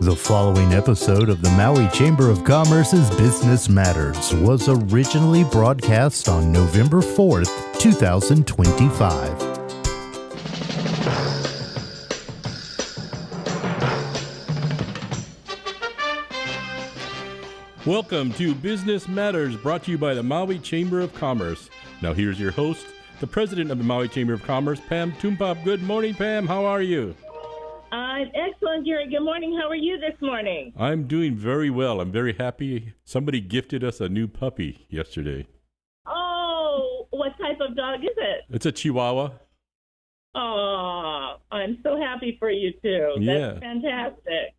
The following episode of the Maui Chamber of Commerce's Business Matters was originally broadcast on November 4th, 2025. Welcome to Business Matters, brought to you by the Maui Chamber of Commerce. Now here's your host, the president of the Maui Chamber of Commerce, Pam Tumpap. Good morning, Pam. How are you? I'm excellent, Gary. Good morning. How are you this morning? I'm doing very well. I'm very happy. Somebody gifted us a new puppy yesterday. Oh, what type of dog is it? It's a Chihuahua. Oh, I'm so happy for you, too. Yeah. That's fantastic.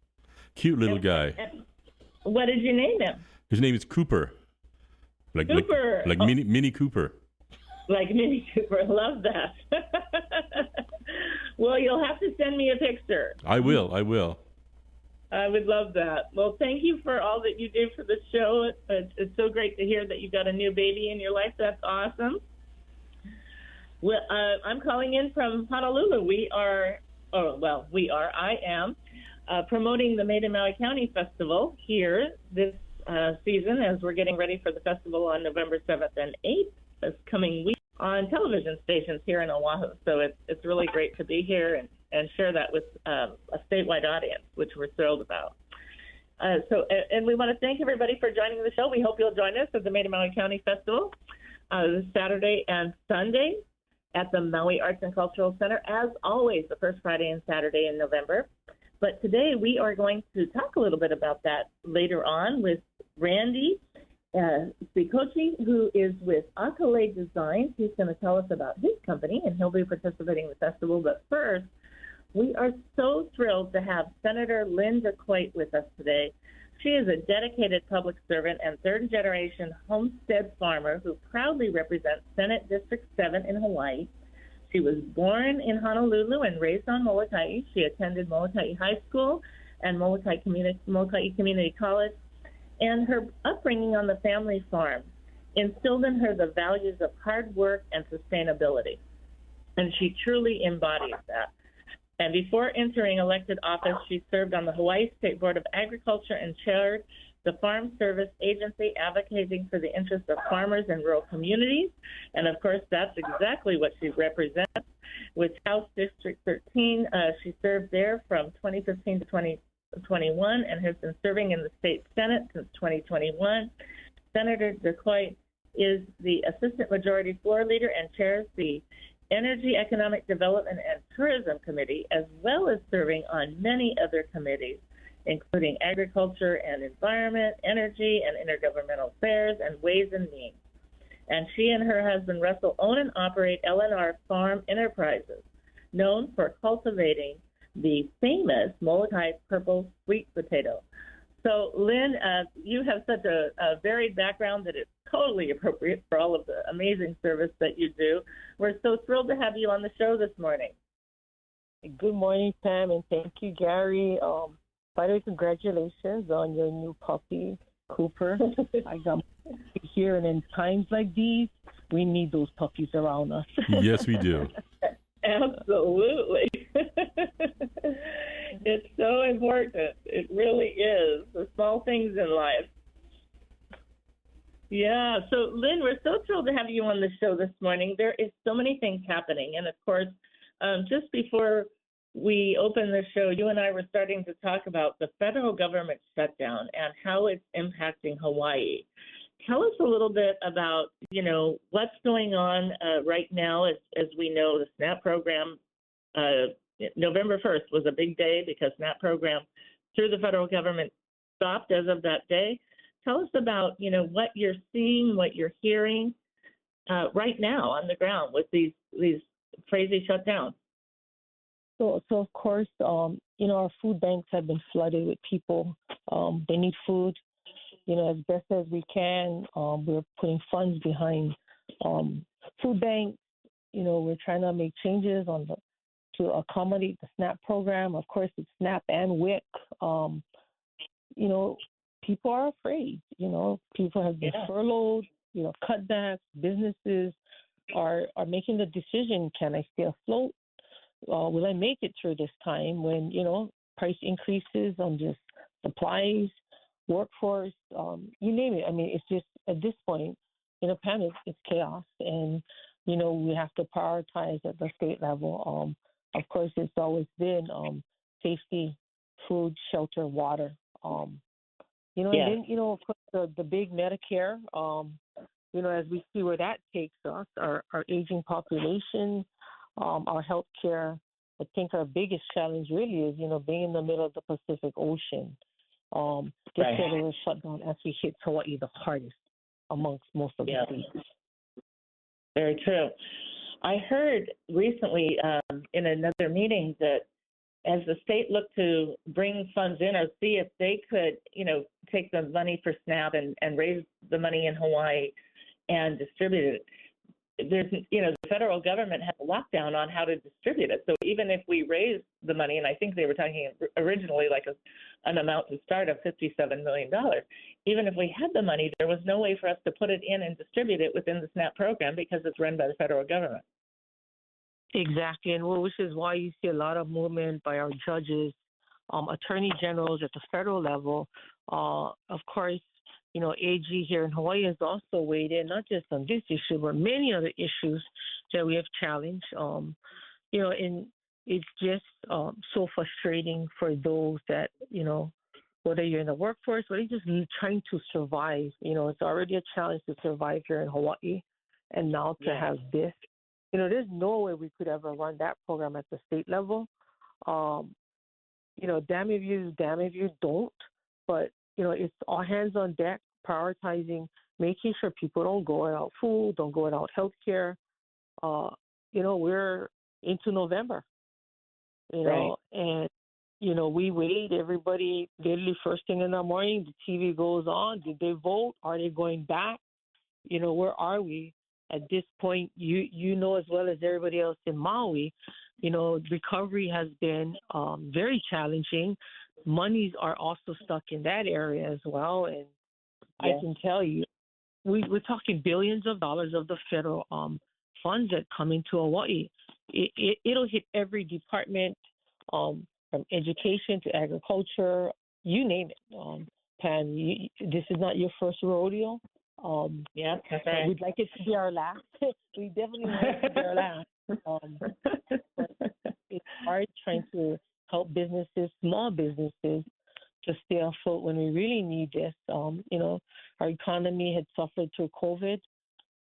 Cute little guy. What did you name him? His name is Cooper. Cooper. Like Mini Cooper. Like Mini Cooper. Love that. Well, you'll have to send me a picture. I will. I would love that. Well, thank you for all that you do for the show. It's so great to hear that you've got a new baby in your life. That's awesome. Well, I'm calling in from Honolulu. I am promoting the Made in Maui County Festival here this season as we're getting ready for the festival on November 7th and 8th this coming week on television stations here in Oahu. So it's really great to be here and share that with a statewide audience, which we're thrilled about. And we want to thank everybody for joining the show. We hope you'll join us at the Made in Maui County Festival this Saturday and Sunday at the Maui Arts and Cultural Center, as always, the first Friday and Saturday in November. But today we are going to talk a little bit about that later on with Randy Spicocchi, who is with Akalei Designs. He's going to tell us about his company, and he'll be participating in the festival. But first, we are so thrilled to have Senator Lynn Decoite with us today. She is a dedicated public servant and third-generation homestead farmer who proudly represents Senate District 7 in Hawaii. She was born in Honolulu and raised on Molokai. She attended Molokai High School and Molokai Community College. And her upbringing on the family farm instilled in her the values of hard work and sustainability. And she truly embodies that. And before entering elected office, she served on the Hawaii State Board of Agriculture and chaired the Farm Service Agency, advocating for the interests of farmers in rural communities. And of course, that's exactly what she represents. With House District 13, she served there from 2015 to 2021 and has been serving in the state Senate since 2021. Senator Decoite is the Assistant Majority Floor Leader and chairs the Energy, Economic Development, and Tourism Committee, as well as serving on many other committees, including Agriculture and Environment, Energy and Intergovernmental Affairs, and Ways and Means. And she and her husband Russell own and operate LNR Farm Enterprises, known for cultivating the famous Molokai purple sweet potato. So, Lynn, you have such a varied background that it's totally appropriate for all of the amazing service that you do. We're so thrilled to have you on the show this morning. Good morning, Pam, and thank you, Gary. By the way, congratulations on your new puppy, Cooper. I got here, and in times like these, we need those puppies around us. Yes, we do. Absolutely. It's so important. It really is. The small things in life. Yeah. So, Lynn, we're so thrilled to have you on the show this morning. There is so many things happening. And, of course, just before we opened the show, you and I were starting to talk about the federal government shutdown and how it's impacting Hawaii. Tell us a little bit about, what's going on right now. As we know, the SNAP program, November 1st was a big day because SNAP program through the federal government stopped as of that day. Tell us about, what you're seeing, what you're hearing right now on the ground with these crazy shutdowns. So of course, our food banks have been flooded with people. They need food. As best as we can, we're putting funds behind food banks. We're trying to make changes to accommodate the SNAP program. Of course, it's SNAP and WIC. People are afraid. People have been furloughed. Cutbacks. Businesses are making the decision: can I stay afloat? Will I make it through this time when price increases on just supplies, workforce, you name it. I mean, it's just at this point, Pam, it's chaos, and we have to prioritize at the state level. Of course, it's always been safety, food, shelter, water. And then of course the big Medicare. As we see where that takes us, our aging population, our healthcare. I think our biggest challenge really is, being in the middle of the Pacific Ocean. This federal shutdown actually hits Hawaii the hardest amongst most of the states. Very true. I heard recently in another meeting that as the state looked to bring funds in or see if they could, take the money for SNAP and raise the money in Hawaii and distribute it, there's, the federal government has a lockdown on how to distribute it. So even if we raise the money, and I think they were talking originally like an amount to start of $57 million, even if we had the money, there was no way for us to put it in and distribute it within the SNAP program because it's run by the federal government. Exactly, and which is why you see a lot of movement by our judges, attorney generals at the federal level. Of course, AG here in Hawaii has also weighed in, not just on this issue, but many other issues that we have challenged. And it's just so frustrating for those that, whether you're in the workforce, whether you're just trying to survive. It's already a challenge to survive here in Hawaii, and now to have this. There's no way we could ever run that program at the state level. Damn if you don't. But, it's all hands on deck, prioritizing, making sure people don't go without food, don't go without health care. We're into November, and, we wait. Everybody, literally first thing in the morning, the TV goes on. Did they vote? Are they going back? Where are we? At this point, you know as well as everybody else in Maui, recovery has been very challenging. Monies are also stuck in that area as well. And I can tell you, we're talking billions of dollars of the federal funds that come into Hawaii. It'll hit every department, from education to agriculture, you name it. Pam, this is not your first rodeo. That's right. We'd like it to be our last. We definitely want it to be our last. But it's hard trying to help businesses, small businesses, to stay afloat when we really need this. Our economy had suffered through COVID.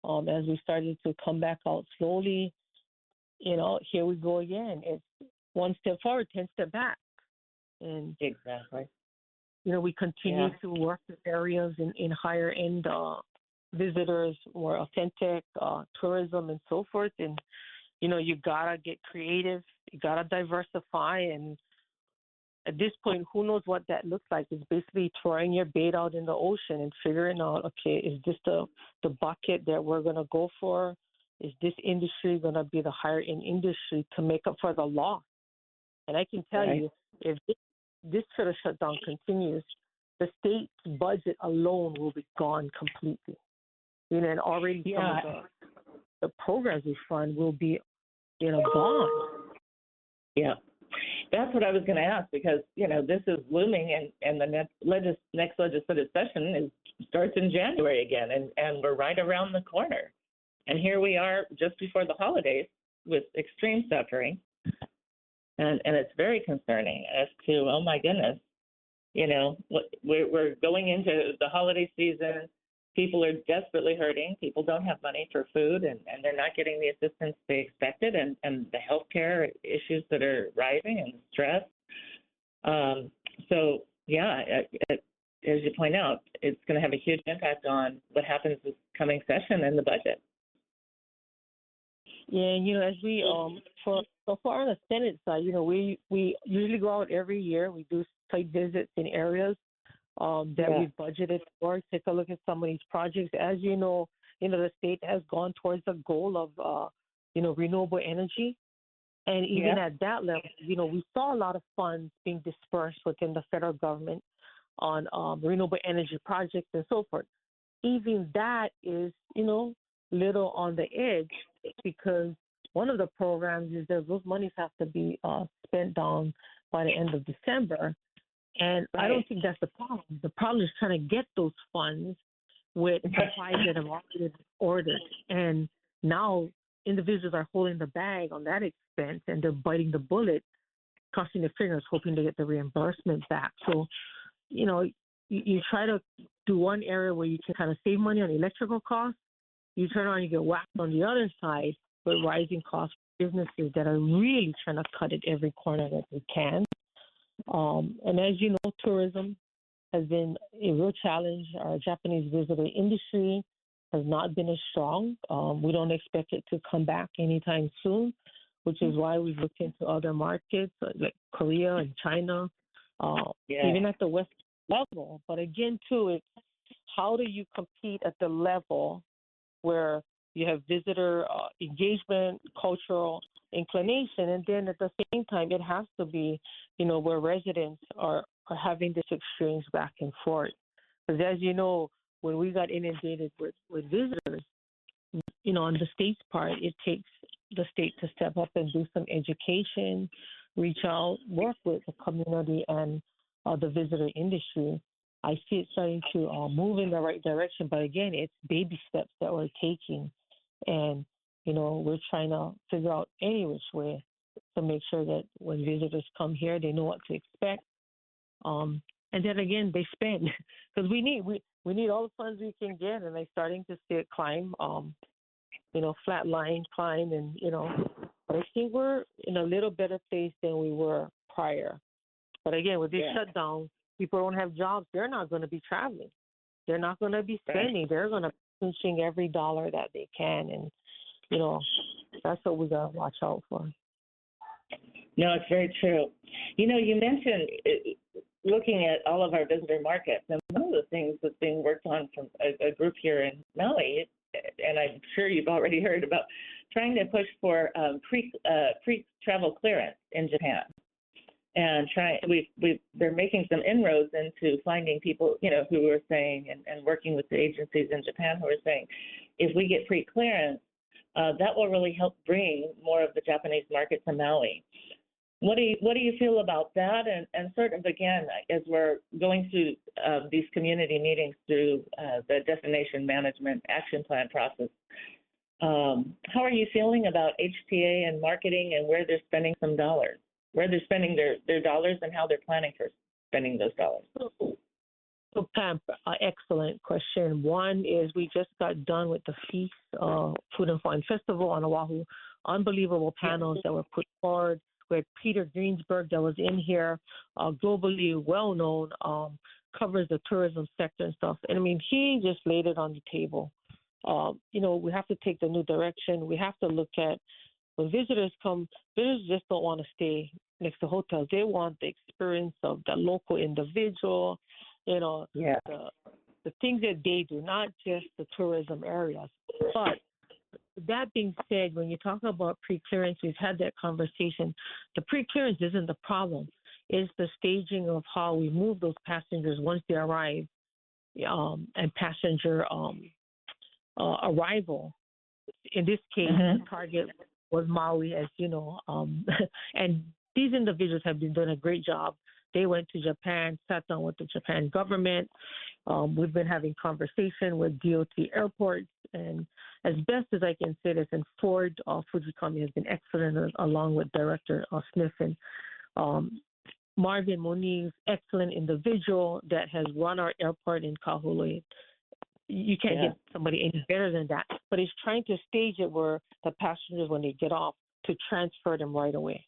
As we started to come back out slowly, here we go again. It's one step forward, 10 steps back. And exactly. We continue to work with areas in higher end visitors, more authentic tourism and so forth. And, you gotta get creative, you gotta diversify. And at this point, who knows what that looks like? It's basically throwing your bait out in the ocean and figuring out, okay, is this the bucket that we're gonna go for? Is this industry gonna be the higher end industry to make up for the loss? And I can tell you, if this sort of shutdown continues, the state's budget alone will be gone completely. And already some of the programs we fund will be, gone. Yeah. That's what I was going to ask, because, this is looming, and the next legislative session starts in January again, and we're right around the corner. And here we are just before the holidays with extreme suffering. And it's very concerning as to, oh my goodness, we're going into the holiday season. People are desperately hurting. People don't have money for food, and they're not getting the assistance they expected, and the healthcare issues that are rising and stress. As you point out, it's going to have a huge impact on what happens this coming session and the budget. Yeah, as we for on the Senate side, we usually go out every year. We do site visits in areas that we've budgeted for. Take a look at some of these projects. As you know, the state has gone towards the goal of renewable energy, and even at that level, we saw a lot of funds being dispersed within the federal government on renewable energy projects and so forth. Even that is, little on the edge, because one of the programs is that those monies have to be spent down by the end of December. And I don't think that's the problem. The problem is trying to get those funds with supplies that have already been ordered. And now individuals are holding the bag on that expense and they're biting the bullet, crossing their fingers, hoping to get the reimbursement back. So, you try to do one area where you can kind of save money on electrical costs. You turn around and you get whacked on the other side with rising costs for businesses that are really trying to cut at every corner that they can. And as you know, tourism has been a real challenge. Our Japanese visitor industry has not been as strong. We don't expect it to come back anytime soon, which is why we've looked into other markets like Korea and China, even at the West level. But again, too, it's how do you compete at the level where you have visitor engagement, cultural inclination, and then at the same time, it has to be, where residents are having this exchange back and forth. Because as you know, when we got inundated with visitors, on the state's part, it takes the state to step up and do some education, reach out, work with the community and the visitor industry. I see it starting to move in the right direction, but again, it's baby steps that we're taking. And, we're trying to figure out any which way to make sure that when visitors come here, they know what to expect. And then again, they spend because we need all the funds we can get, and they're starting to see it climb, flat line climb, and but I think we're in a little better place than we were prior. But again, with this shutdown, people don't have jobs. They're not going to be traveling. They're not going to be spending. They're going to be pinching every dollar that they can, and that's what we got to watch out for. No, it's very true. You mentioned looking at all of our visitor markets, and one of the things that's being worked on from a group here in Maui, and I'm sure you've already heard about trying to push for pre-travel clearance in Japan. And they're making some inroads into finding people, who are saying and working with the agencies in Japan who are saying, if we get pre-clearance, that will really help bring more of the Japanese market to Maui. What do you feel about that? And sort of again, as we're going through these community meetings through the Destination Management Action Plan process, how are you feeling about HTA and marketing and where they're spending some dollars? Where they're spending their dollars and how they're planning for spending those dollars. So, Pam, excellent question. One is we just got done with the Feast Food and Fun Festival on Oahu. Unbelievable panels that were put forward with Peter Greensburg that was in here, globally well-known, covers the tourism sector and stuff. And, I mean, he just laid it on the table. We have to take the new direction. We have to look at when visitors come, visitors just don't want to stay next to hotels. They want the experience of the local individual, the things that they do, not just the tourism areas. But that being said, when you talk about pre-clearance, we've had that conversation. The pre-clearance isn't the problem. It's the staging of how we move those passengers once they arrive, and passenger arrival. In this case, the target was Maui, as you know. And these individuals have been doing a great job. They went to Japan, sat down with the Japan government. We've been having conversation with DOT airports. And as best as I can say this, and Ford Fujikami has been excellent, along with Director Smith. And Marvin Moniz, excellent individual that has run our airport in Kahului. You can't get somebody any better than that. But it's trying to stage it where the passengers, when they get off, to transfer them right away.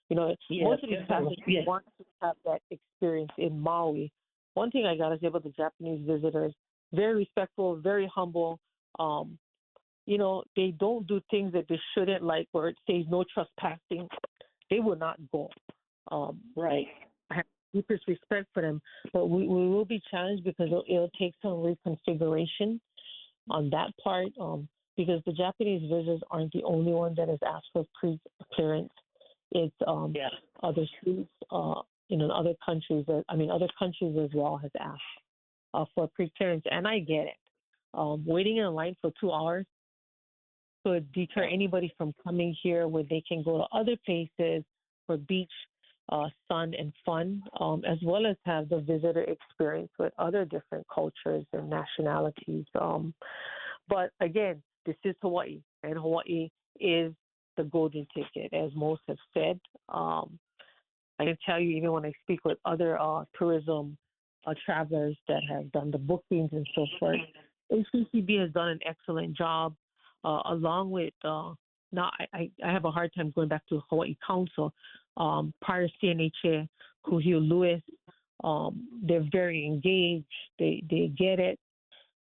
Most of these passengers want to have that experience in Maui. One thing I got to say about the Japanese visitors, very respectful, very humble. They don't do things that they shouldn't, like where it says no trespassing. They will not go. Right. I have deepest respect for them, but we will be challenged because it'll take some reconfiguration on that part, because the Japanese visitors aren't the only one that has asked for pre-clearance. It's other states, other countries. Other countries as well has asked for pre-clearance, and I get it. Waiting in a line for 2 hours could deter anybody from coming here, where they can go to other places for beach sun and fun, as well as have the visitor experience with other different cultures and nationalities. But again, this is Hawaii, and Hawaii is the golden ticket, as most have said. I can tell you, even when I speak with other tourism travelers that have done the bookings and so forth, HCCB has done an excellent job, along with now I have a hard time going back to Hawaii Council. Prior CNHA, Kuhio Lewis, they're very engaged. They get it.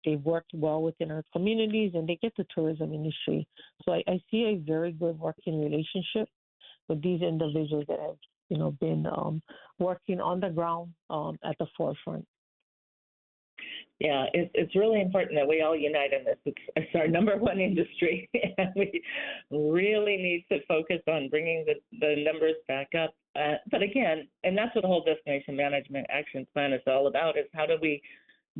They've worked well within our communities, and they get the tourism industry. So I see a very good working relationship with these individuals that have, been working on the ground at the forefront. Yeah, it's really important that we all unite in this. It's our number one industry, and we really need to focus on bringing the numbers back up. But again, and that's what the whole Destination Management Action Plan is all about, is how do we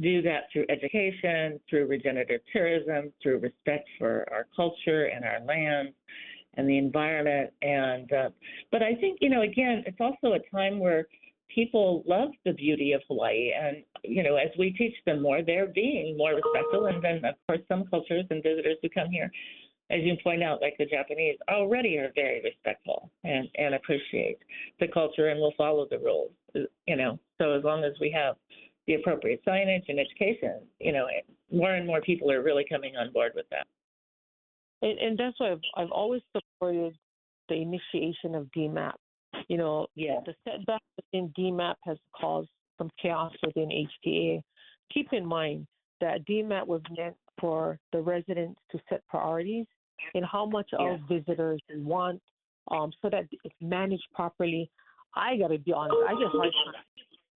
do that through education, through regenerative tourism, through respect for our culture and our land and the environment. And but I think, again, it's also a time where people love the beauty of Hawaii, and as we teach them more, they're being more respectful. And then, of course, some cultures and visitors who come here, as you point out, like the Japanese, already are very respectful and appreciate the culture and will follow the rules. So as long as we have the appropriate signage and education, more and more people are really coming on board with that. And that's why I've always supported the initiation of DMAP. The setback within DMAP has caused some chaos within HTA. Keep in mind that DMAP was meant for the residents to set priorities in how much of visitors they want, so that it's managed properly. I got to be honest, I get hard time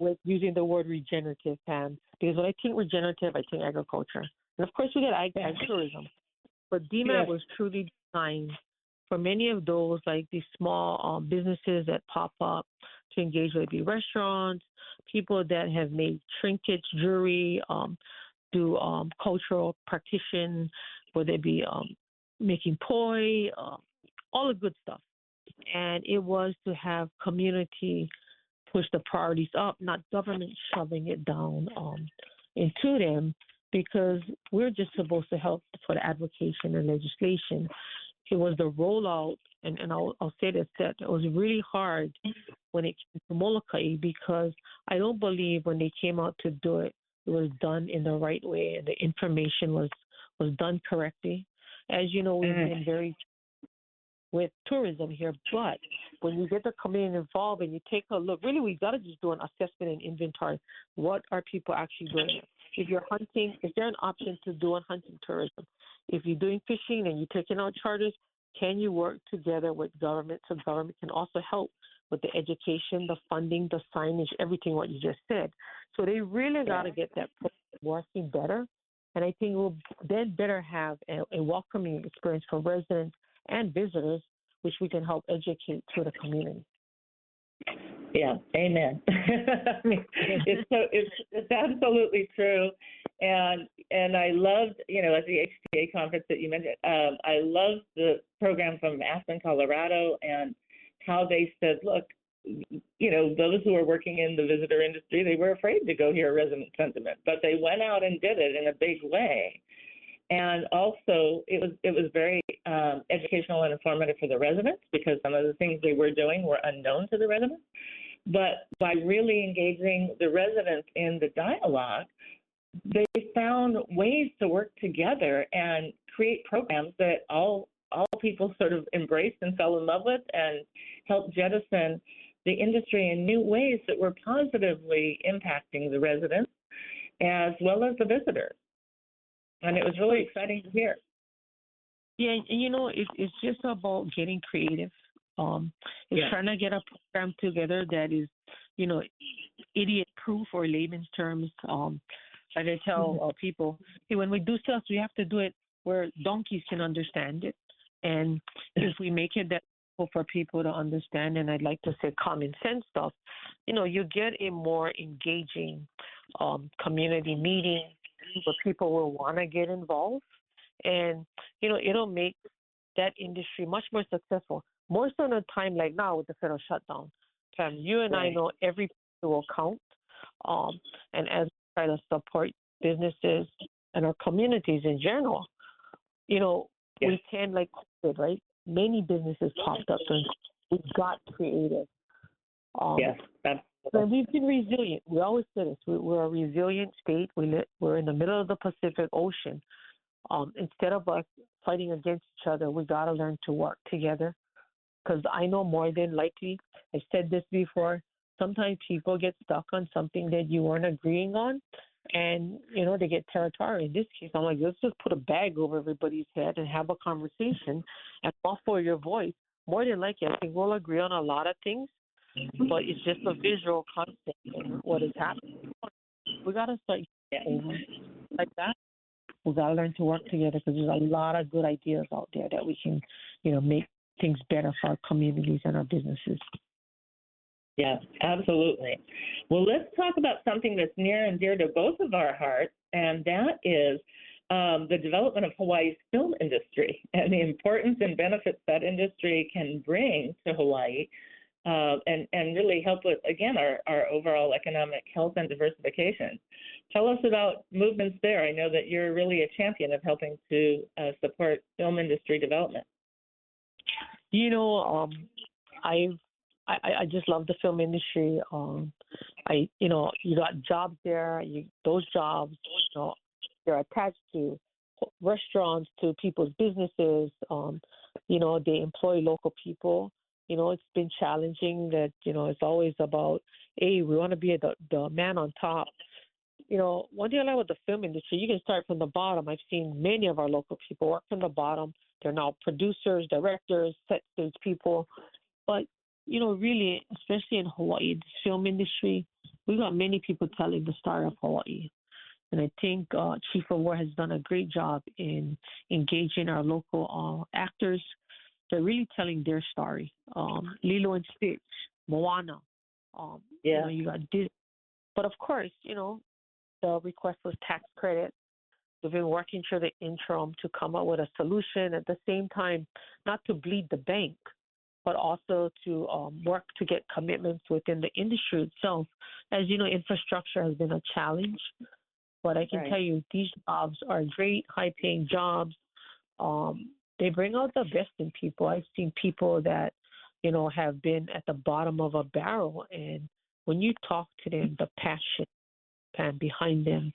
with using the word regenerative, Pam, because when I think regenerative, I think agriculture. And of course, we get agritourism. But DMAP was truly designed for many of those, like these small businesses that pop up to engage with the restaurants, people that have made trinkets, jewelry, do cultural practitioner, whether it be making poi, all the good stuff. And it was to have community push the priorities up, not government shoving it down into them, because we're just supposed to help for the advocation and legislation. It was the rollout, and I'll say this, that it was really hard when it came to Molokai, because I don't believe when they came out to do it, it was done in the right way and the information was done correctly. As you know, we've been very with tourism here, but when you get the community involved and you take a look, really we got to just do an assessment and inventory. What are people actually doing? If you're hunting, is there an option to do hunting tourism? If you're doing fishing and you're taking out charters, can you work together with government so government can also help with the education, the funding, the signage, everything what you just said? So they really got to get that working better. And I think we'll then better have a welcoming experience for residents and visitors, which we can help educate to the community. Yeah, amen. It's absolutely true, and I loved, at the HTA conference that you mentioned, I loved the program from Aspen, Colorado, and how they said, look, those who are working in the visitor industry, they were afraid to go hear resident sentiment, but they went out and did it in a big way. And also, it was very educational and informative for the residents, because some of the things they were doing were unknown to the residents. But by really engaging the residents in the dialogue, they found ways to work together and create programs that all people sort of embraced and fell in love with, and helped jettison the industry in new ways that were positively impacting the residents as well as the visitors. And it was really exciting to hear. Yeah, it's just about getting creative. It's trying to get a program together that is, idiot-proof, or layman's terms. Like I tell people, hey, when we do stuff, we have to do it where donkeys can understand it. And if we make it that for people to understand, and I'd like to say common sense stuff, you get a more engaging community meeting where people will want to get involved. And, it'll make that industry much more successful. More so in a time like now with the federal shutdown. Pam, you and I know every penny will count. And as we try to support businesses and our communities in general, we can, like COVID, right? Many businesses popped up and we got creative. Yes, so we've been resilient. We always say this. We're a resilient state. We're in the middle of the Pacific Ocean. Instead of us fighting against each other, we got to learn to work together. Because I know more than likely, I've said this before, sometimes people get stuck on something that you weren't agreeing on, and, they get territorial. In this case, I'm like, let's just put a bag over everybody's head and have a conversation and muffle your voice. More than likely, I think we'll agree on a lot of things, but it's just a visual concept in what is happening. We got to start over like that. We got to learn to work together because there's a lot of good ideas out there that we can, make things better for our communities and our businesses. Yeah, absolutely. Well, let's talk about something that's near and dear to both of our hearts, and that is the development of Hawaii's film industry and the importance and benefits that industry can bring to Hawaii and really help with, again, our overall economic health and diversification. Tell us about movements there. I know that you're really a champion of helping to support film industry development. I just love the film industry. You got jobs there. Those jobs, they're attached to restaurants, to people's businesses. They employ local people. It's been challenging that, it's always about, hey, we want to be the man on top. One thing I like with the film industry, you can start from the bottom. I've seen many of our local people work from the bottom. They're now producers, directors, set stage people. But, really, especially in Hawaii, the film industry, we got many people telling the story of Hawaii. And I think Chief of War has done a great job in engaging our local actors. They're really telling their story. Lilo and Stitch, Moana. You got Disney. But, of course, the request was tax credit. We've been working through the interim to come up with a solution. At the same time, not to bleed the bank, but also to work to get commitments within the industry itself. As you know, infrastructure has been a challenge, but I can tell you these jobs are great, high-paying jobs. They bring out the best in people. I've seen people that, have been at the bottom of a barrel, and when you talk to them, the passion behind them,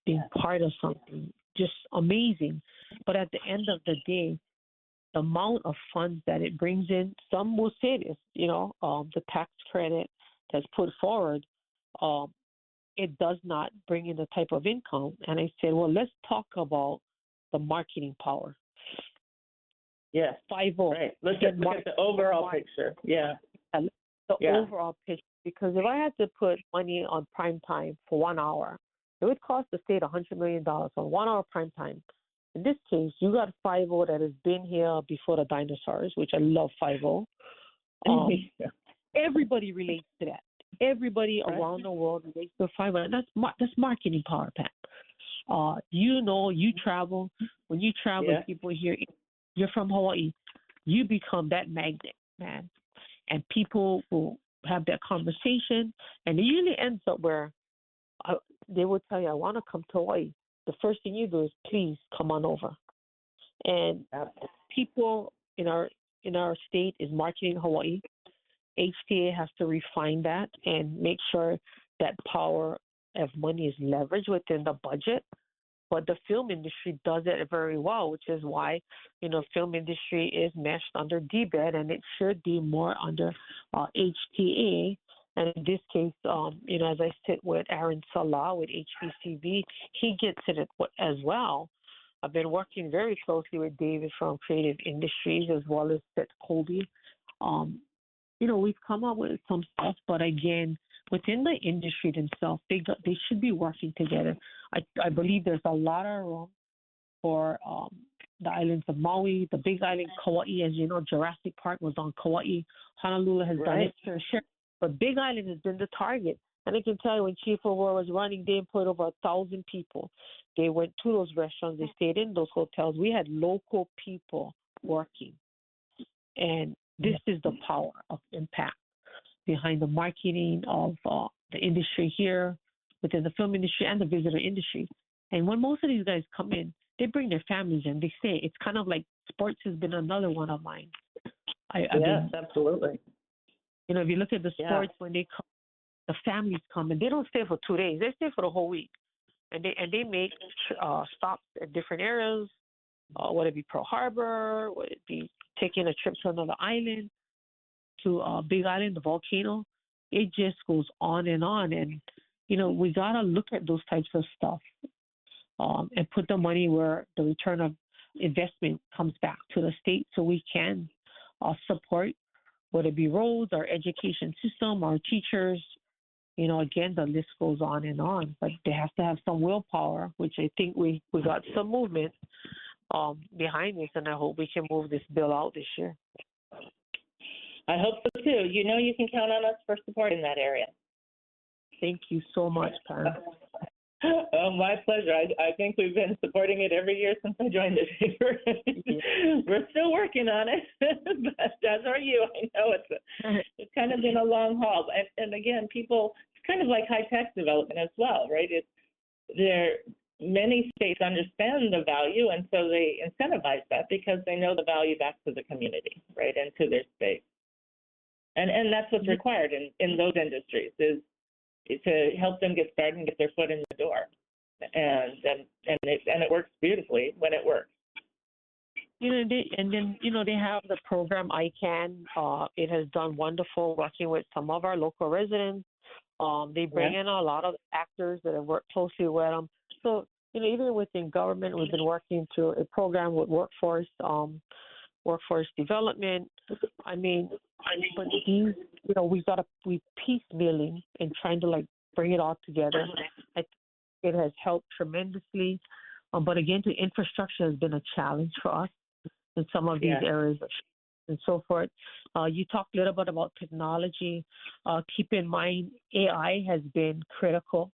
being part of something, just amazing. But at the end of the day, the amount of funds that it brings in, some will say this, the tax credit that's put forward, it does not bring in the type of income. And I said, well, let's talk about the marketing power. Yes. 5-0. Right. Let's look at the overall picture. Yeah. Overall picture. Because if I had to put money on prime time for 1 hour, it would cost the state $100 million on 1 hour prime time. In this case, you got 5-0 that has been here before the dinosaurs, which I love 5-0. Everybody relates to that. Everybody around the world relates to 5-0. And that's marketing power, Pat. You travel. When you travel, people here, you're from Hawaii, you become that magnet, man. And people will have that conversation, and it usually ends up where they will tell you, I want to come to Hawaii. The first thing you do is, please come on over. And people in our state is marketing Hawaii. HTA has to refine that and make sure that power of money is leveraged within the budget. But the film industry does it very well, which is why, film industry is meshed under DBED, and it should be more under HTA. And in this case, as I sit with Aaron Salah with HBCB, he gets it as well. I've been working very closely with David from Creative Industries as well as Seth Colby. We've come up with some stuff, but again, within the industry themselves, they should be working together. I believe there's a lot of room for the islands of Maui, the Big Island, Kauai. As you know, Jurassic Park was on Kauai. Honolulu has done its fair share. But Big Island has been the target. And I can tell you, when Chief of War was running, they employed over 1,000 people. They went to those restaurants. They stayed in those hotels. We had local people working. And this is the power of impact. behind the marketing of the industry here within the film industry and the visitor industry. And when most of these guys come in, they bring their families in. They stay. It's kind of like sports has been another one of mine. Yes, absolutely. You know, if you look at the sports, when they come, the families come and they don't stay for 2 days. They stay for the whole week, and they make stops at different areas. Whether it be Pearl Harbor, whether it be taking a trip to another island, to Big Island, the volcano. It just goes on. And, you know, we got to look at those types of stuff and put the money where the return of investment comes back to the state so we can support, whether it be roads, our education system, our teachers. You know, again, the list goes on. But they have to have some willpower, which I think we got some movement behind this, and I hope we can move this bill out this year. I hope so too. You know, you can count on us for support in that area. Thank you so much, Pam. Oh, my pleasure. I think we've been supporting it every year since I joined the paper. We're still working on it, but as are you. I know it's kind of been a long haul. And again, people, it's kind of like high-tech development as well, right? Many states understand the value, and so they incentivize that because they know the value back to the community, right, and to their space. And that's what's required in those industries is to help them get started and get their foot in the door. And it works beautifully when it works. You know, they have the program ICANN. It has done wonderful working with some of our local residents. They bring in a lot of actors that have worked closely with them. So, you know, even within government, we've been working through a program with workforce development. I mean, but these, you know, we piecemealing and trying to like bring it all together. I think it has helped tremendously. But again, the infrastructure has been a challenge for us in some of these areas and so forth. You talked a little bit about technology. Keep in mind, AI has been critical.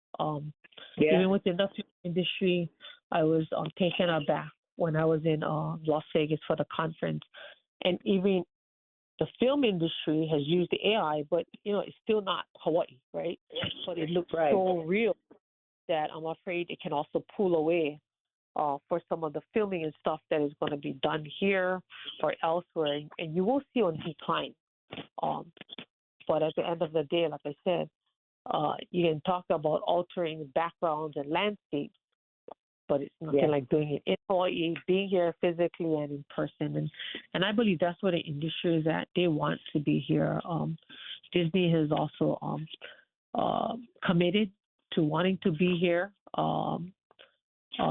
Even within the film industry, I was taken aback when I was in Las Vegas for the conference. And even the film industry has used the AI, but, you know, it's still not Hawai'i, right? But it looks so real that I'm afraid it can also pull away for some of the filming and stuff that is going to be done here or elsewhere. And you will see on decline. But at the end of the day, like I said, you can talk about altering backgrounds and landscapes, but it's nothing like doing it in Hawaii, being here physically and in person. And I believe that's where the industry is at. They want to be here. Disney has also committed to wanting to be here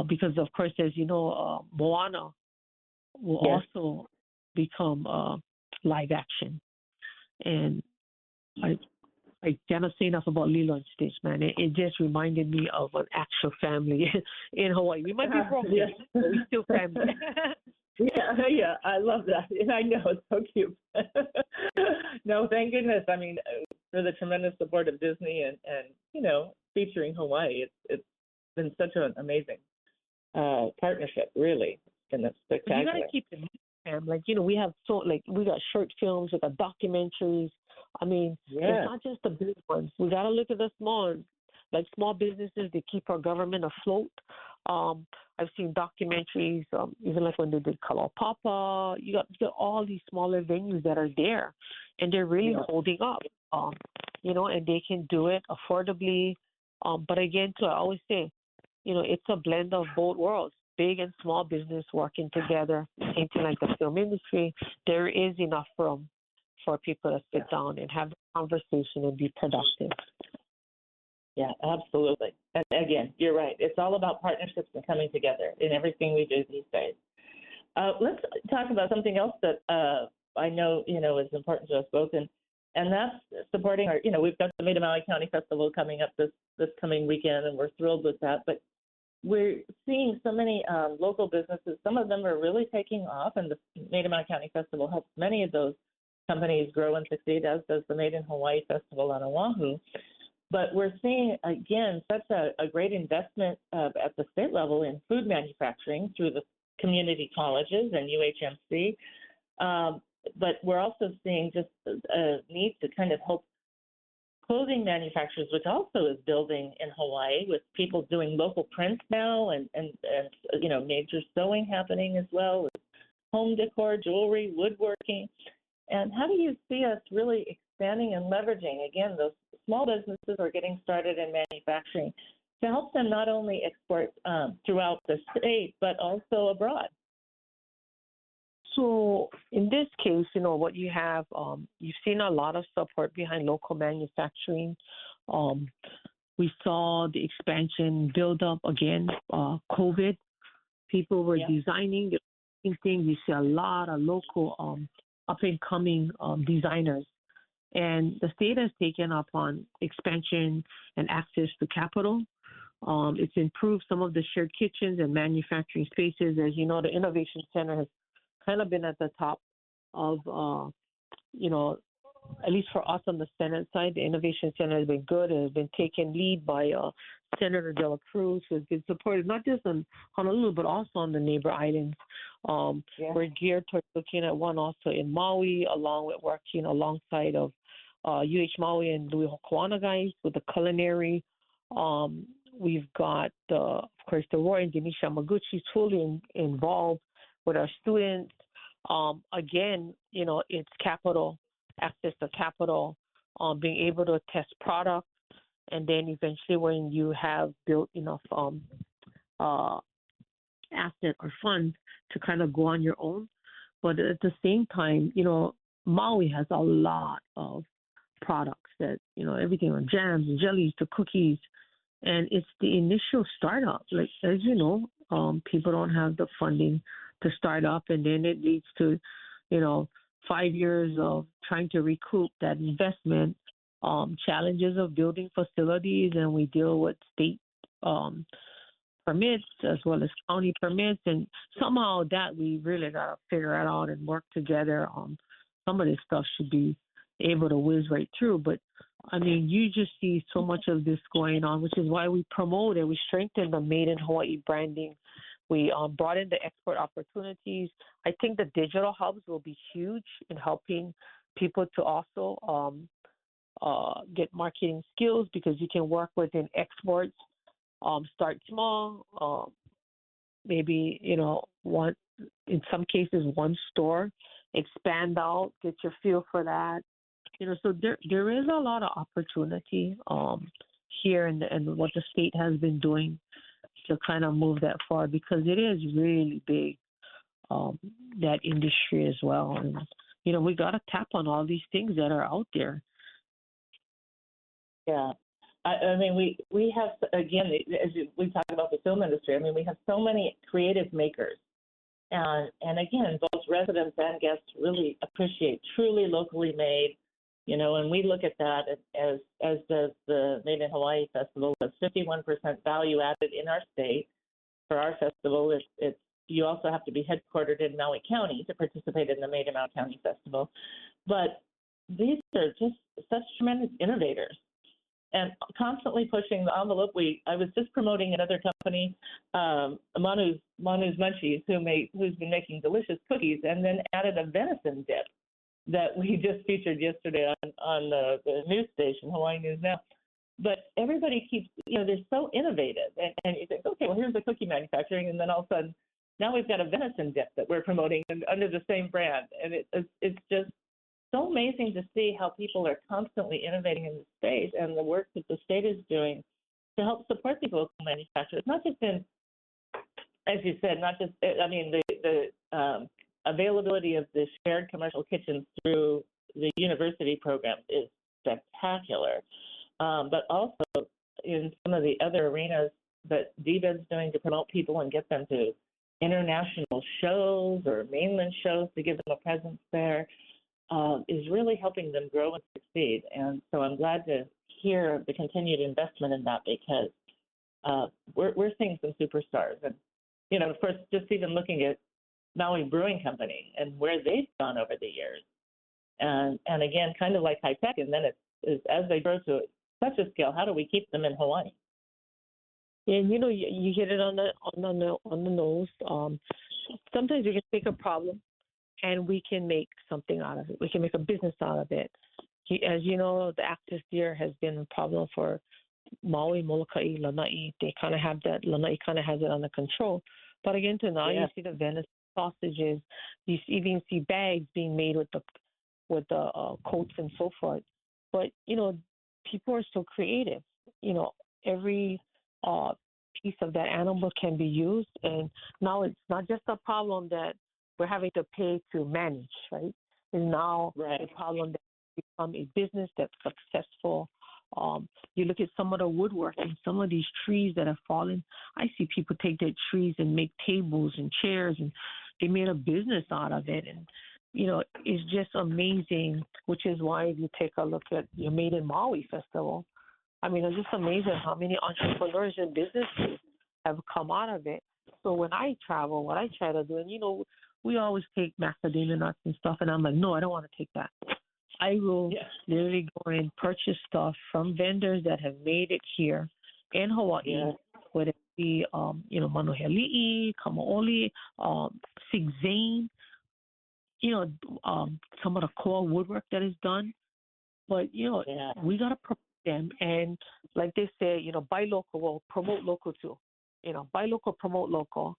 because, of course, as you know, Moana will also become live action. And I cannot say enough about Lilo and Stitch, man. It just reminded me of an actual family in Hawaii. We might be broken, but we still family. Yeah, I love that. And I know, it's so cute. No, thank goodness. I mean, for the tremendous support of Disney and you know, featuring Hawaii, it's been such an amazing partnership, really. And it's spectacular. But you got to keep in mind, Pam, like, you know, we got short films, we got documentaries. I mean, it's not just the big ones. We got to look at the small ones, like small businesses. They keep our government afloat. I've seen documentaries, even like when they did Kalaupapa. You got all these smaller venues that are there, and they're really holding up. You know, and they can do it affordably. But again, too, I always say, you know, it's a blend of both worlds. Big and small business working together, same thing like the film industry. There is enough room for people to sit down and have a conversation and be productive. Yeah, absolutely. And again, you're right. It's all about partnerships and coming together in everything we do these days. Let's talk about something else that I know, you know, is important to us both, and that's supporting our, you know, we've got the Maui Maui County Festival coming up this coming weekend, and we're thrilled with that. But we're seeing so many local businesses. Some of them are really taking off, and the Maui Maui County Festival helps many of those companies grow and succeed, as does the Made in Hawaii Festival on Oahu. But we're seeing, again, such a great investment at the state level in food manufacturing through the community colleges and UHMC. But we're also seeing just a need to kind of help clothing manufacturers, which also is building in Hawaii, with people doing local prints now, and major sewing happening as well, with home decor, jewelry, woodworking. And how do you see us really expanding and leveraging, again, those small businesses who are getting started in manufacturing to help them not only export throughout the state, but also abroad? So in this case, what you have, you've seen a lot of support behind local manufacturing. We saw the expansion build up again. COVID, people were designing things. We see a lot of local up and coming designers. And the state has taken up on expansion and access to capital. It's improved some of the shared kitchens and manufacturing spaces. As you know, the Innovation Center has kind of been at the top of, at least for us on the Senate side, the Innovation Center has been good. It has been taken lead by Senator De La Cruz, who has been supported not just on Honolulu, but also on the neighbor islands. We're geared towards looking at one also in Maui, along with working alongside of UH Maui and Louis Hokoana guys with the culinary. We've got, of course, the Roy and Denise Yamaguchi fully involved with our students. Again, it's capital, access to capital, being able to test products, and then eventually when you have built enough asset or funds to kind of go on your own. But at the same time, Maui has a lot of products that, everything from jams and jellies to cookies. And it's the initial startup. Like, as you know, people don't have the funding to start up, and then it leads to, 5 years of trying to recoup that investment, challenges of building facilities, and we deal with state permits as well as county permits, and somehow that we really got to figure it out and work together. Some of this stuff should be able to whiz right through, but I mean, you just see so much of this going on, which is why we promote and we strengthen the Made in Hawaii branding. We brought in the export opportunities. I think the digital hubs will be huge in helping people to also get marketing skills, because you can work within exports, start small, maybe, one, in some cases, one store, expand out, get your feel for that. So there is a lot of opportunity here, and what the state has been doing to kind of move that forward, because it is really big, that industry as well. And, we got to tap on all these things that are out there. Yeah. I mean, we have, again, we talk about the film industry, I mean, we have so many creative makers. And again, both residents and guests really appreciate truly locally made. And we look at that as does the Made in Hawaii Festival. It's 51% value added in our state. For our festival, it's you also have to be headquartered in Maui County to participate in the Made in Maui County Festival. But these are just such tremendous innovators and constantly pushing the envelope. I was just promoting another company, Manu's Munchies, who's been making delicious cookies, and then added a venison dip that we just featured yesterday on the news station, Hawaii News Now. But everybody keeps, they're so innovative. And you think, okay, well, here's the cookie manufacturing. And then all of a sudden, now we've got a venison dip that we're promoting under the same brand. And it's just so amazing to see how people are constantly innovating in the space, and the work that the state is doing to help support these local manufacturers. Not just in, as you said, the availability of the shared commercial kitchens through the university program is spectacular. But also in some of the other arenas that DBED's doing to promote people and get them to international shows or mainland shows to give them a presence there, is really helping them grow and succeed. And so I'm glad to hear the continued investment in that, because we're seeing some superstars. And, of course, just even looking at Maui Brewing Company and where they've gone over the years. And again, kind of like high tech, and then it's as they grow to such a scale, how do we keep them in Hawaii? And you hit it on the nose. Sometimes we can take a problem and we can make something out of it. We can make a business out of it. As you know, the Actus deer has been a problem for Maui, Molokai, Lanai. They kind of have that. Lanai kind of has it under control. But again, to now you see the venison sausages. You even see bags being made with the coats and so forth. But people are so creative. Every piece of that animal can be used, and now it's not just a problem that we're having to pay to manage, right? It's now a problem that become a business that's successful. You look at some of the woodworking, some of these trees that have fallen. I see people take their trees and make tables and chairs, and they made a business out of it. And it's just amazing. Which is why if you take a look at your Made in Maui festival, I mean, it's just amazing how many entrepreneurs and businesses have come out of it. So when I travel, what I try to do, and we always take macadamia nuts and stuff, and I'm like, no, I don't want to take that. I will literally go and purchase stuff from vendors that have made it here in Hawaii, whether it be, Manuheli'i, Kamaoli, Sigzane, some of the core woodwork that is done. But, we got to promote them. And like they say, buy local, well, promote local too. Buy local, promote local.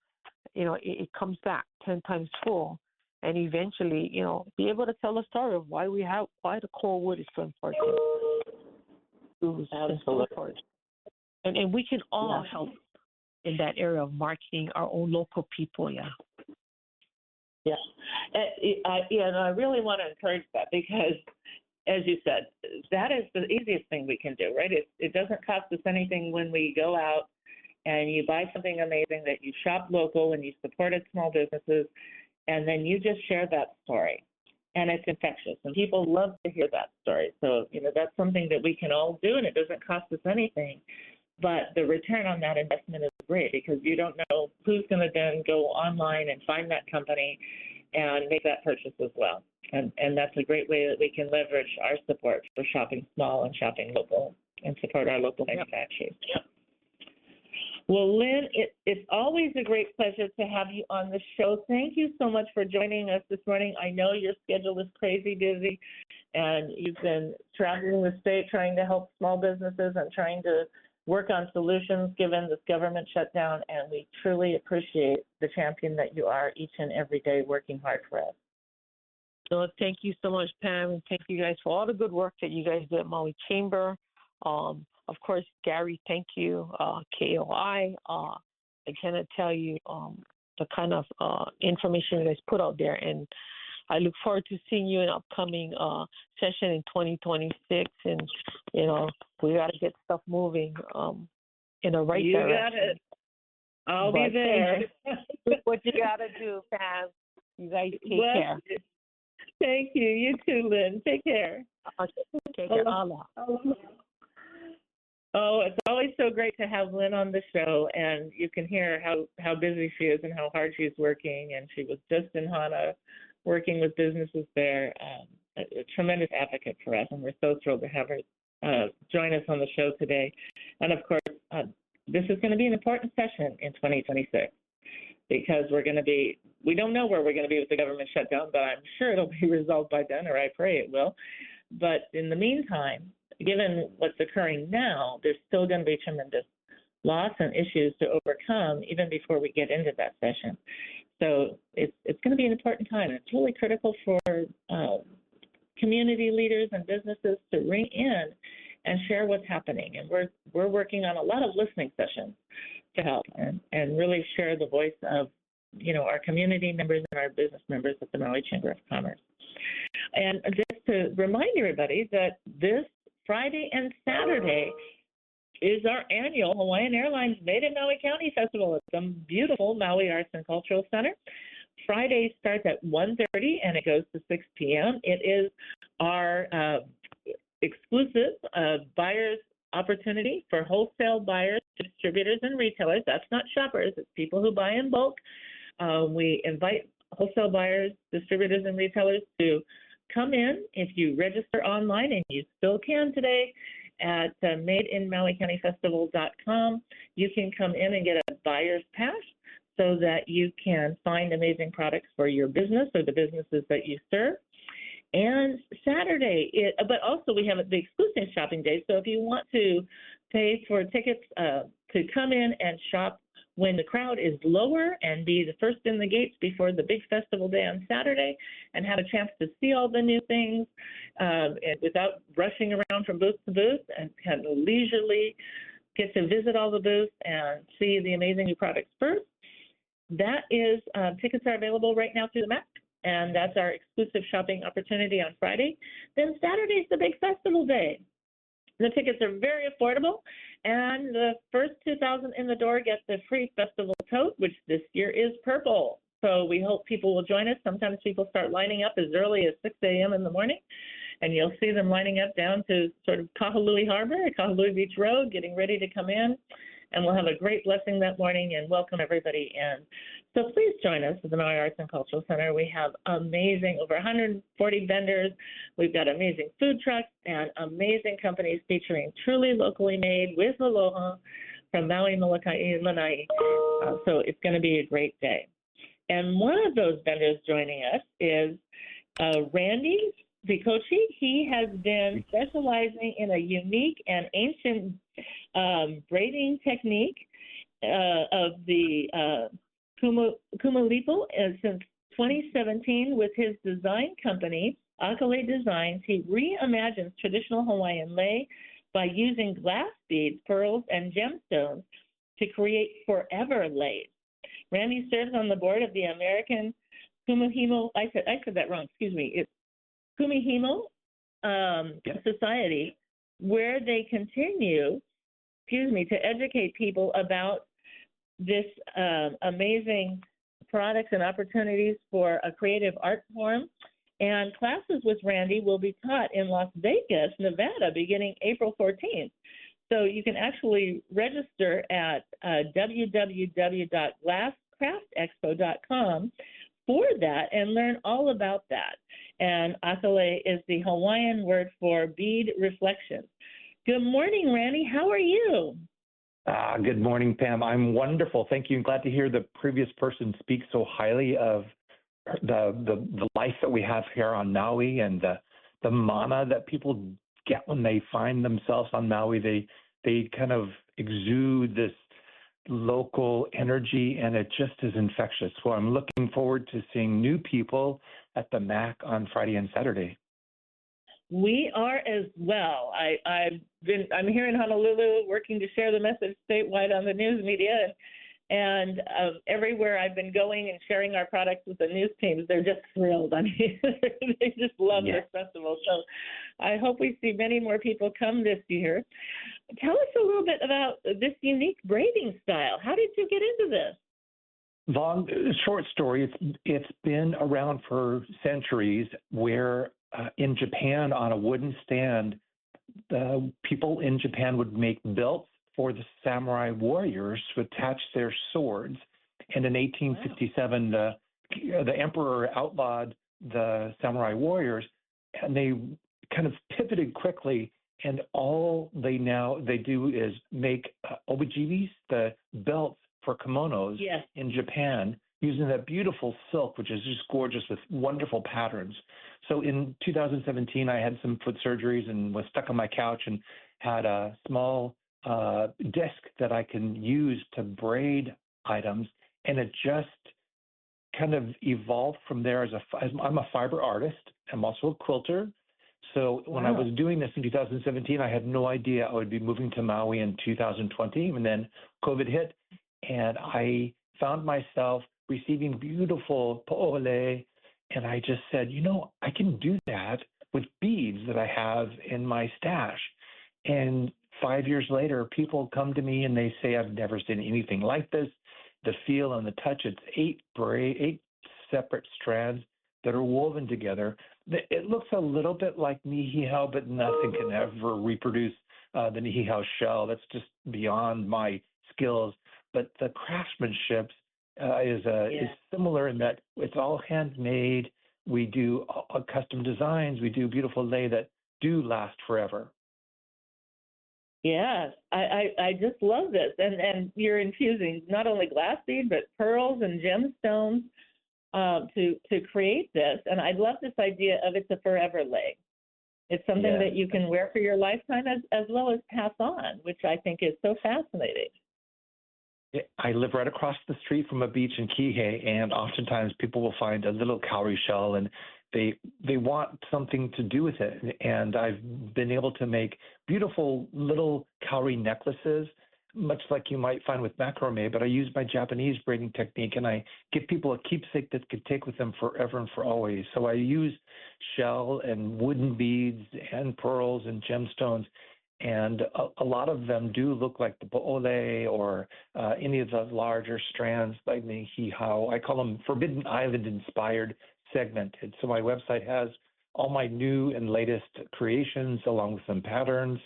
It comes back 10 times full. And eventually, be able to tell a story of why the core wood is so important. Absolutely. And we can all help in that area of marketing our own local people. Yeah. Yeah. And I really want to encourage that because, as you said, that is the easiest thing we can do, right? It doesn't cost us anything when we go out and you buy something amazing, that you shop local and you supported small businesses, and then you just share that story. And it's infectious, and people love to hear that story. So, that's something that we can all do, and it doesn't cost us anything. But the return on that investment is great because you don't know who's going to then go online and find that company and make that purchase as well. And that's a great way that we can leverage our support for shopping small and shopping local and support our local manufacturers. Yep. Well, Lynn, it's always a great pleasure to have you on the show. Thank you so much for joining us this morning. I know your schedule is crazy busy, and you've been traveling the state trying to help small businesses and trying to work on solutions given this government shutdown, and we truly appreciate the champion that you are each and every day working hard for us. So thank you so much, Pam, and thank you guys for all the good work that you guys do at Maui Chamber. Of course, Gary, thank you. KOI, I cannot tell you the kind of information you guys put out there, and I look forward to seeing you in an upcoming session in 2026. And we got to get stuff moving in the right direction. You got it. I'll be there. What you got to do, Pam. You guys take care. Thank you. You too, Lynn. Take care. Take care. Allah. Oh, it's always so great to have Lynn on the show, and you can hear how busy she is and how hard she's working. And she was just in Hana working with businesses there, a tremendous advocate for us, and we're so thrilled to have her join us on the show today. And of course, this is going to be an important session in 2026 because we don't know where we're going to be with the government shutdown, but I'm sure it'll be resolved by then, or I pray it will. But in the meantime, given what's occurring now, there's still going to be tremendous loss and issues to overcome even before we get into that session. So it's going to be an important time. It's really critical for community leaders and businesses to ring in and share what's happening. And we're working on a lot of listening sessions to help and really share the voice of our community members and our business members at the Maui Chamber of Commerce. And just to remind everybody that this Friday and Saturday is our annual Hawaiian Airlines Made in Maui County Festival at the beautiful Maui Arts and Cultural Center. Friday starts at 1:30 and it goes to 6 p.m. It is our exclusive buyers opportunity for wholesale buyers, distributors, and retailers. That's not shoppers. It's people who buy in bulk. We invite wholesale buyers, distributors, and retailers to come in. If you register online, and you still can today, at madeinmauicountyfestival.com, you can come in and get a buyer's pass so that you can find amazing products for your business or the businesses that you serve. And Saturday, but also we have the exclusive shopping day. So if you want to pay for tickets to come in and shop when the crowd is lower and be the first in the gates before the big festival day on Saturday and have a chance to see all the new things and without rushing around from booth to booth and kind of leisurely get to visit all the booths and see the amazing new products first. That is, tickets are available right now through the MAC, and that's our exclusive shopping opportunity on Friday. Then Saturday's the big festival day. The tickets are very affordable, and the first 2,000 in the door get the free festival tote, which this year is purple. So we hope people will join us. Sometimes people start lining up as early as 6 a.m. in the morning, and you'll see them lining up down to sort of Kahului Harbor, Kahului Beach Road, getting ready to come in. And we'll have a great blessing that morning and welcome everybody in. So please join us at the Maui Arts and Cultural Center. We have amazing, over 140 vendors. We've got amazing food trucks and amazing companies featuring truly locally made with aloha from Maui, Molokai, and Lanai. So it's going to be a great day. And one of those vendors joining us is Randy Decoite. He has been specializing in a unique and ancient braiding technique of the Kumalipo since 2017 with his design company, Akalei Designs. He reimagines traditional Hawaiian lei by using glass beads, pearls, and gemstones to create forever leis. Randy serves on the board of the American Kumihimo, I said that wrong, excuse me, it's Kumihimo Society, where they continue, to educate people about this amazing products and opportunities for a creative art form. And classes with Randy will be taught in Las Vegas, Nevada, beginning April 14th. So you can actually register at www.glasscraftexpo.com for that and learn all about that. And Akalei is the Hawaiian word for bead reflection. Good morning, Randy. How are you? Good morning, Pam. I'm wonderful. Thank you. I'm glad to hear the previous person speak so highly of the life that we have here on Maui and the mana that people get when they find themselves on Maui. They kind of exude this local energy, and it just is infectious. So I'm looking forward to seeing new people at the MAC on Friday and Saturday. We are as well. I'm here in Honolulu working to share the message statewide on the news media, and everywhere I've been going and sharing our products with the news teams, they're just thrilled. I mean, they just love this festival. So I hope we see many more people come this year. Tell us a little bit about this unique braiding style. How did you get into this? Short story. It's been around for centuries. Where in Japan, on a wooden stand, the people in Japan would make belts for the samurai warriors to attach their swords. And in 1867, the emperor outlawed the samurai warriors, and they kind of pivoted quickly. And all they do is make obijibis, the belts for kimonos in Japan, using that beautiful silk, which is just gorgeous with wonderful patterns. So in 2017, I had some foot surgeries and was stuck on my couch and had a small disc that I can use to braid items. And it just kind of evolved from there. I'm a fiber artist. I'm also a quilter. So when I was doing this in 2017, I had no idea I would be moving to Maui in 2020. And then COVID hit, and I found myself receiving beautiful po'ole. And I just said, I can do that with beads that I have in my stash. And 5 years later, people come to me and they say, I've never seen anything like this. The feel and the touch, it's 8 separate strands that are woven together. It looks a little bit like nihihau, but nothing can ever reproduce the nihihau shell. That's just beyond my skills. But the craftsmanship is similar in that it's all handmade. We do custom designs. We do beautiful lei that do last forever. Yes, I just love this. And you're infusing not only glass bead, but pearls and gemstones to create this. And I love this idea of it's a forever leg. It's something that you can wear for your lifetime as well as pass on, which I think is so fascinating. I live right across the street from a beach in Kihei, and oftentimes people will find a little cowrie shell and they want something to do with it. And I've been able to make beautiful little cowrie necklaces, much like you might find with macrame, but I use my Japanese braiding technique and I give people a keepsake that could take with them forever and for always. So I use shell and wooden beads and pearls and gemstones. And a lot of them do look like the po'ole or any of the larger strands like the hihau. I call them Forbidden Island inspired segmented. So my website has all my new and latest creations along with some patterns.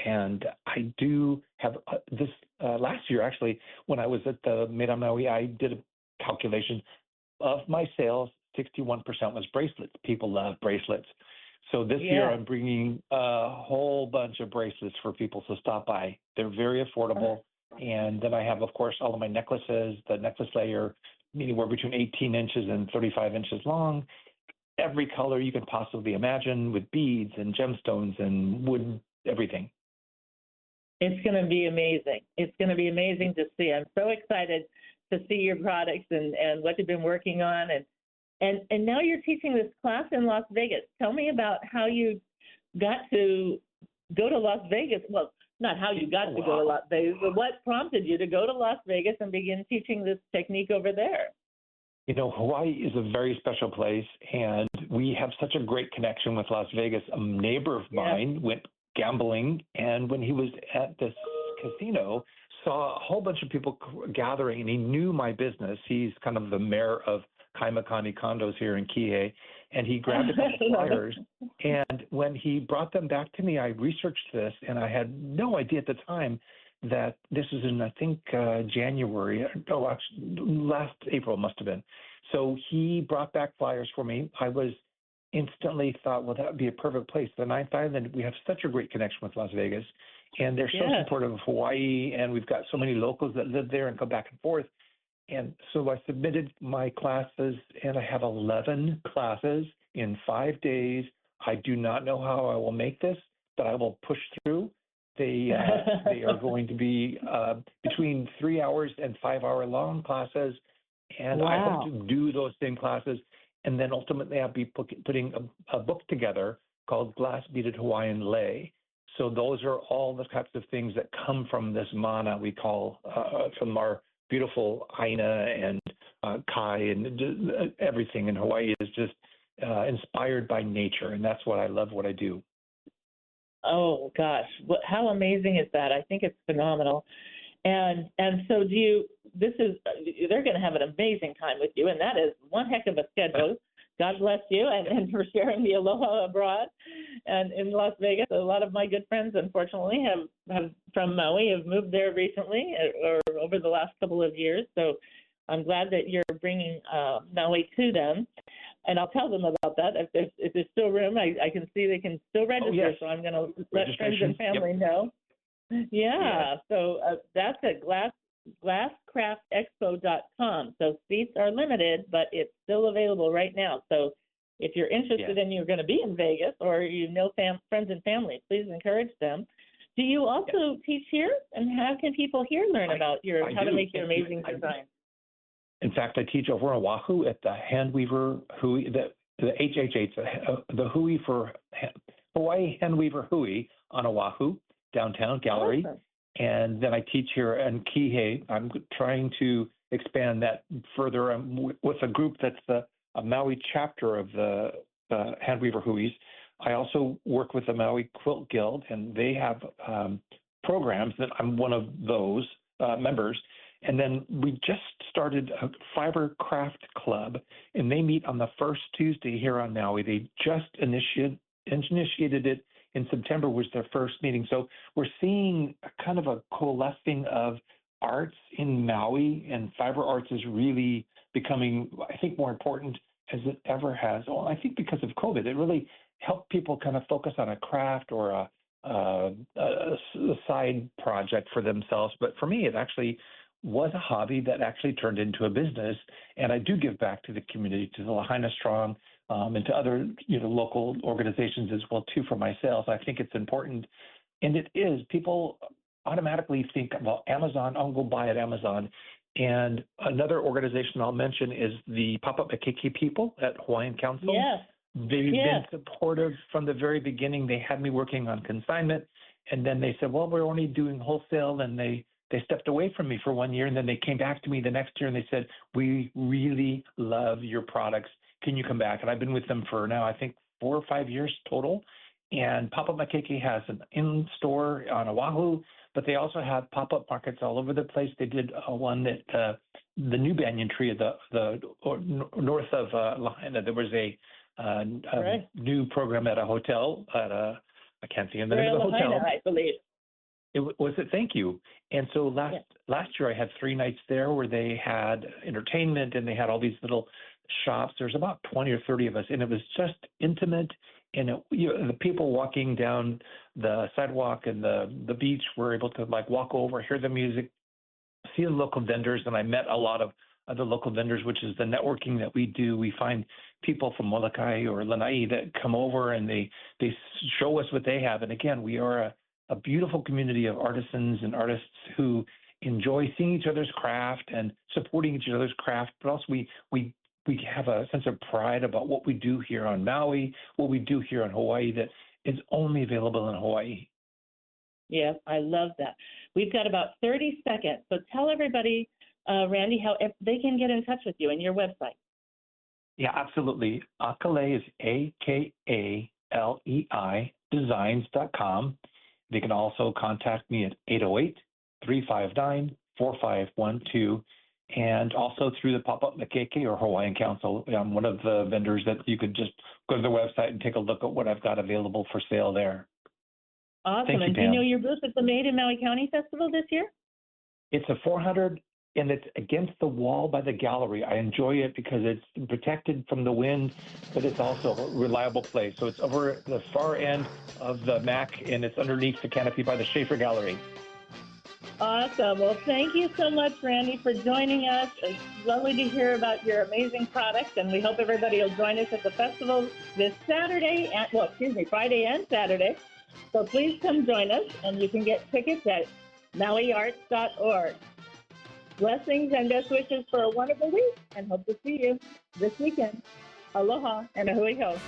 And I do have this last year, actually, when I was at the Maida Maui, I did a calculation of my sales. 61% was bracelets. People love bracelets. So this year I'm bringing a whole bunch of bracelets for people to stop by. They're very affordable. And then I have, of course, all of my necklaces, the necklace layer, anywhere between 18 inches and 35 inches long, every color you can possibly imagine with beads and gemstones and wood, everything. It's going to be amazing. It's going to be amazing to see. I'm so excited to see your products and what you've been working on. And now you're teaching this class in Las Vegas. Tell me about how you got to go to Las Vegas. Well, not how you got to go to Las Vegas, but what prompted you to go to Las Vegas and begin teaching this technique over there? You know, Hawaii is a very special place, and we have such a great connection with Las Vegas. A neighbor of mine went gambling, and when he was at this casino, saw a whole bunch of people gathering, and he knew my business. He's kind of the mayor of Kaimakani condos here in Kihei, and he grabbed a couple flyers. And when he brought them back to me, I researched this, and I had no idea at the time that this was in, I think, January. Oh, actually, last April must have been. So he brought back flyers for me. I was instantly thought, well, that would be a perfect place. The Ninth Island, we have such a great connection with Las Vegas, and they're so supportive of Hawaii, and we've got so many locals that live there and go back and forth. And so I submitted my classes, and I have 11 classes in 5 days. I do not know how I will make this, but I will push through. They are going to be between 3 hours and 5 hour long classes, and I hope to do those same classes. And then ultimately, I'll be putting a book together called Glass Beaded Hawaiian Lei. So those are all the types of things that come from this mana we call from our beautiful Aina and Kai, and everything in Hawaii is just inspired by nature, and that's what I love. What I do. Oh gosh, how amazing is that? I think it's phenomenal. And so do you? They're going to have an amazing time with you, and that is one heck of a schedule. God bless you, and for sharing the aloha abroad and in Las Vegas. A lot of my good friends, unfortunately, have from Maui have moved there recently or over the last couple of years. So I'm glad that you're bringing Maui to them, and I'll tell them about that. If there's still room, I can see they can still register. Oh, yes. So I'm going to let friends and family know. Yeah. So that's at glasscraftexpo.com. So seats are limited, but it's still available right now. So if you're interested and you're going to be in Vegas, or you know friends and family, please encourage them. Do you also teach here? And how can people here learn about how to make your amazing design? In fact, I teach over in Oahu at the Handweaver Hui, the HHH, the Hui for Hawaii Handweaver Hui on Oahu, downtown gallery. Awesome. And then I teach here in Kihei. I'm trying to expand that further. I'm with a group that's a Maui chapter of the Handweaver Huis. I also work with the Maui Quilt Guild, and they have programs that I'm one of those members. And then we just started a fiber craft club, and they meet on the first Tuesday here on Maui. They just initiated it in September, was their first meeting. So we're seeing kind of a coalescing of arts in Maui, and fiber arts is really becoming, I think, more important as it ever has. Well, I think because of COVID, it really helped people kind of focus on a craft or a side project for themselves. But for me, it actually was a hobby that actually turned into a business. And I do give back to the community, to the Lahaina Strong, and to other local organizations as well too for myself. I think it's important, and it is. People automatically think about Amazon. I'll go buy at Amazon. And another organization I'll mention is the Pop-Up Makeke people at Hawaiian Council. Yes. They've been supportive from the very beginning. They had me working on consignment, and then they said, well, we're only doing wholesale, and they stepped away from me for 1 year, and then they came back to me the next year, and they said, we really love your products. Can you come back? And I've been with them for now, I think, 4 or 5 years total. And Pop-Up Makeke has an in-store on Oahu, but they also have pop-up markets all over the place. They did one at the new banyan tree of the north of Lahaina. There was a new program at a hotel I can't think of the name of the hotel. Lahaina, I believe. Thank you. And so last year I had 3 nights there where they had entertainment and they had all these little shops. There's about 20 or 30 of us, and it was just intimate. And the people walking down the sidewalk and the beach were able to walk over, hear the music, see the local vendors. And I met a lot of other local vendors, which is the networking that we do. We find people from Molokai or Lanai that come over and they show us what they have. And again, we are a beautiful community of artisans and artists who enjoy seeing each other's craft and supporting each other's craft, but also we have a sense of pride about what we do here on Maui, what we do here in Hawaii that is only available in Hawaii. Yes, I love that. We've got about 30 seconds, so tell everybody, Randy, how they can get in touch with you and your website. Yeah, absolutely. Akalei is Akalei designs.com. They can also contact me at 808-359-4512. And also through the Pop-Up Makeke or Hawaiian Council. I'm one of the vendors that you could just go to the website and take a look at what I've got available for sale there. Awesome. Thank you, and Pam. Do you know your booth at the Made in Maui County Festival this year? It's a 400, and it's against the wall by the gallery. I enjoy it because it's protected from the wind, but it's also a reliable place. So it's over at the far end of the MAC, and it's underneath the canopy by the Schaefer Gallery. Awesome. Well, thank you so much, Randy, for joining us. It's lovely to hear about your amazing products, and we hope everybody will join us at the festival this Friday and Saturday. So please come join us, and you can get tickets at mauiarts.org. Blessings and best wishes for a wonderful week, and hope to see you this weekend. Aloha and a hui ho.